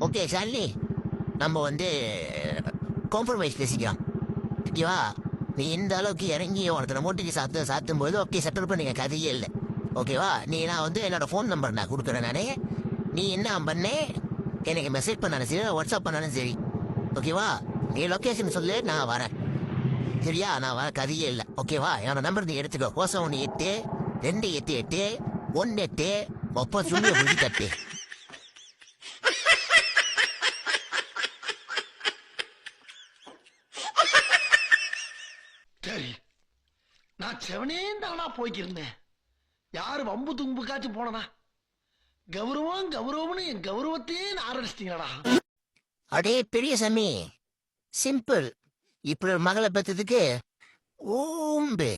Okay Shalini, நம்ம வந்து compromise பேசிக்கலாம். ஓகேவா? நீ இந்த அளவுக்கு இறங்கி ஒருத்தனை மோட்டிக்கு சாத்தும் போது ஓகே செட்டில் பண்ணிக்க, கதையே இல்லை. ஓகேவா? நான் வந்து என்னோட ஃபோன் நம்பர் நான் கொடுக்குறேன். நானே நீ என்ன பண்ணே, எனக்கு மெசேஜ் பண்ணாலும் சரி, வாட்ஸ்அப் பண்ணாலும் சரி. ஓகேவா? நீ லொக்கேஷன் சொல்லு, நான் வரேன். சரியா? நான் வர, கதையே இல்லை. ஓகேவா? என்னோட நம்பர் நீ எடுத்துக்கோ. 4182 288 18 சரி, நான் செவனே தானா போய்க்கிருந்தேன். யாரு வம்பு தும்புக்காச்சும் போனனா? கௌரவம் கௌரவம்னு என் கௌரவத்தையே ஆரம்பிச்சிட்டீங்களா? அடே பெரிய சாமி, சிம்பிள். இப்படி ஒரு மகளை பெற்றதுக்கு ஓம்பு.